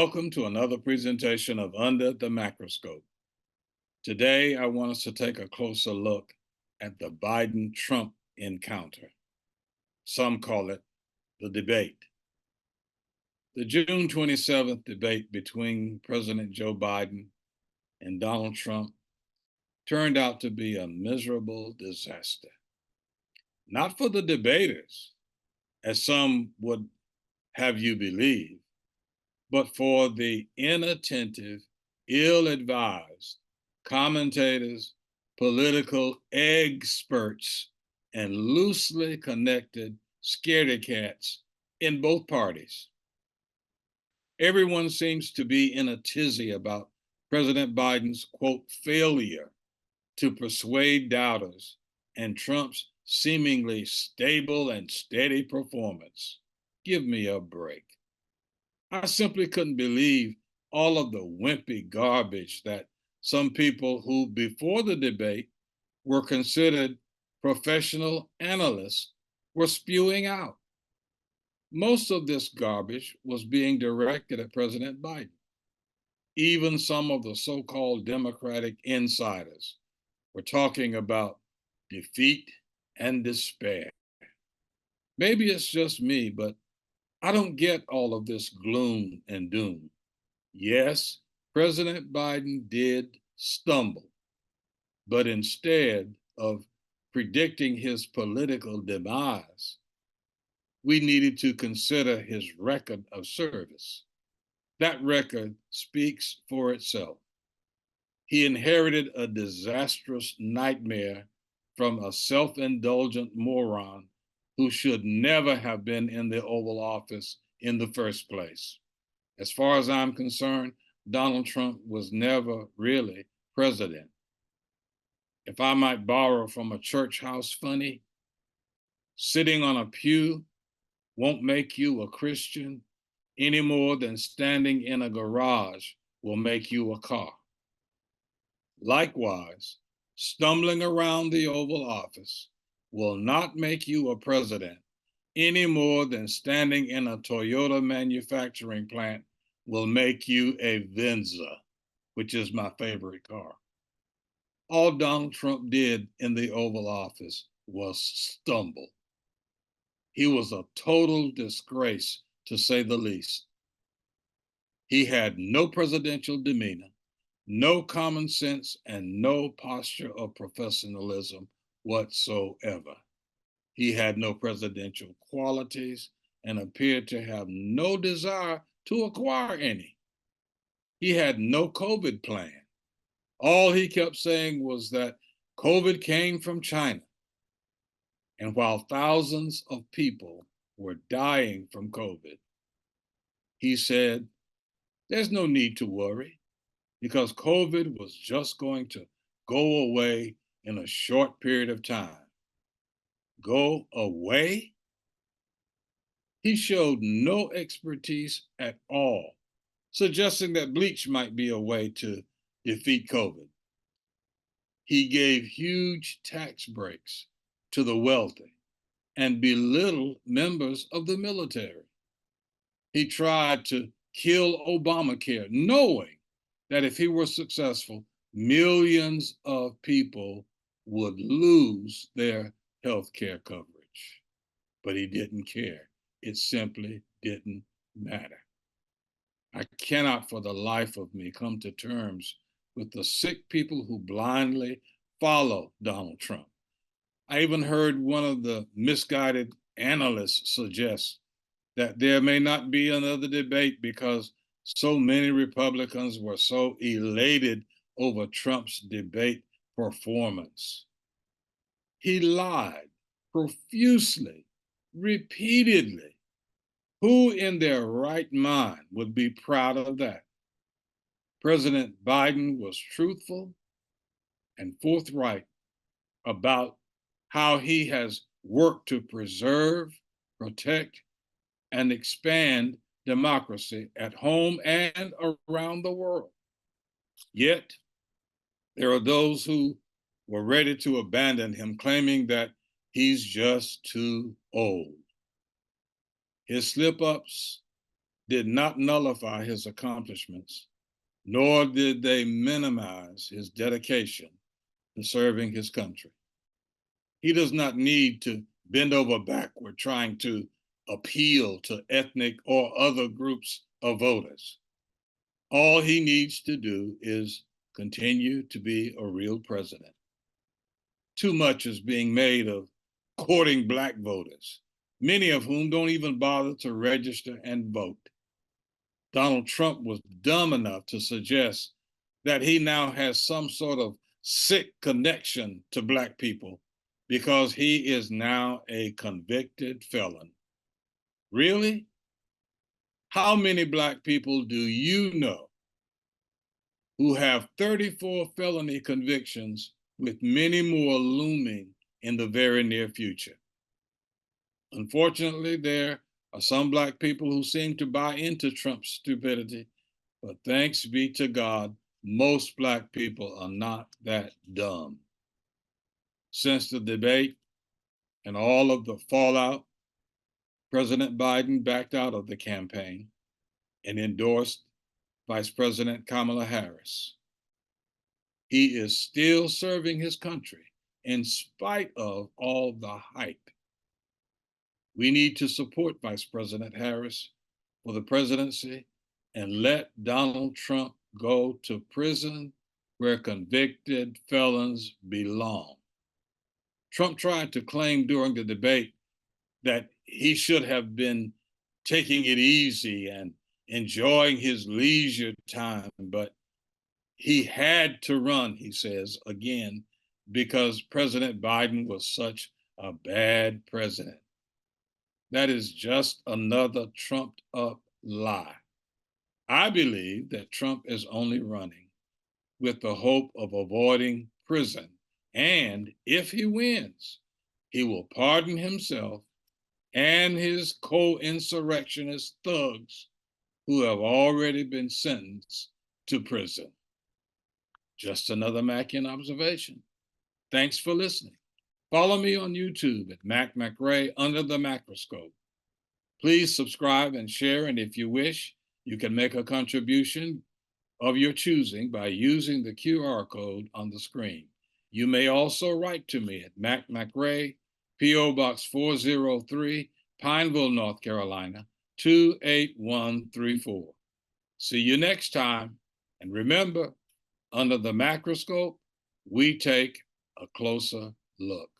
Welcome to another presentation of Under the Macroscope. Today, I want us to take a closer look at the Biden-Trump encounter. Some call it the debate. The June 27th debate between President Joe Biden and Donald Trump turned out to be a miserable disaster. Not for the debaters, as some would have you believe, but for the inattentive, ill-advised commentators, political experts, and loosely connected scaredy cats in both parties. Everyone seems to be in a tizzy about President Biden's, quote, failure to persuade doubters and Trump's seemingly stable and steady performance. Give me a break. I simply couldn't believe all of the wimpy garbage that some people who, before the debate, were considered professional analysts were spewing out. Most of this garbage was being directed at President Biden. Even some of the so-called Democratic insiders were talking about defeat and despair. Maybe it's just me, but I don't get all of this gloom and doom. Yes, President Biden did stumble, but instead of predicting his political demise, we needed to consider his record of service. That record speaks for itself. He inherited a disastrous nightmare from a self-indulgent moron who should never have been in the Oval Office in the first place. As far as I'm concerned, Donald Trump was never really president. If I might borrow from a church house funny, sitting on a pew won't make you a Christian any more than standing in a garage will make you a car. Likewise, stumbling around the Oval Office will not make you a president any more than standing in a Toyota manufacturing plant will make you a Venza, which is my favorite car. All Donald Trump did in the Oval Office was stumble. He was a total disgrace, to say the least. He had no presidential demeanor, no common sense, and no posture of professionalism whatsoever. He had no presidential qualities and appeared to have no desire to acquire any. He had no COVID plan. All he kept saying was that COVID came from China. And while thousands of people were dying from COVID, he said, there's no need to worry because COVID was just going to go away in a short period of time. Go away? He showed no expertise at all, suggesting that bleach might be a way to defeat COVID. He gave huge tax breaks to the wealthy and belittled members of the military. He tried to kill Obamacare, knowing that if he were successful, millions of people would lose their health care coverage. But he didn't care. It simply didn't matter. I cannot for the life of me come to terms with the sick people who blindly follow Donald Trump. I even heard one of the misguided analysts suggest that there may not be another debate because so many Republicans were so elated over Trump's debate performance. He lied profusely, repeatedly. Who in their right mind would be proud of that? President Biden was truthful and forthright about how he has worked to preserve, protect, and expand democracy at home and around the world. Yet, there are those who were ready to abandon him, claiming that he's just too old. His slip-ups did not nullify his accomplishments, nor did they minimize his dedication to serving his country. He does not need to bend over backward trying to appeal to ethnic or other groups of voters. All he needs to do is continue to be a real president. Too much is being made of courting Black voters, many of whom don't even bother to register and vote. Donald Trump was dumb enough to suggest that he now has some sort of sick connection to Black people because he is now a convicted felon. Really? How many Black people do you know who have 34 felony convictions, with many more looming in the very near future? Unfortunately, there are some Black people who seem to buy into Trump's stupidity, but thanks be to God, most Black people are not that dumb. Since the debate and all of the fallout, President Biden backed out of the campaign and endorsed Vice President Kamala Harris. He is still serving his country in spite of all the hype. We need to support Vice President Harris for the presidency and let Donald Trump go to prison where convicted felons belong. Trump tried to claim during the debate that he should have been taking it easy and enjoying his leisure time, but he had to run, he says, again, because President Biden was such a bad president. That is just another trumped up lie. I believe that Trump is only running with the hope of avoiding prison. And if he wins, he will pardon himself and his co-insurrectionist thugs who have already been sentenced to prison. Just another Mackian observation. Thanks for listening. Follow me on YouTube at MacRay under the macroscope. Please subscribe and share, and if you wish, you can make a contribution of your choosing by using the QR code on the screen. You may also write to me at MacRay, P.O. Box 403, Pineville, North Carolina, 28134. See you next time, and remember, under the macroscope, we take a closer look.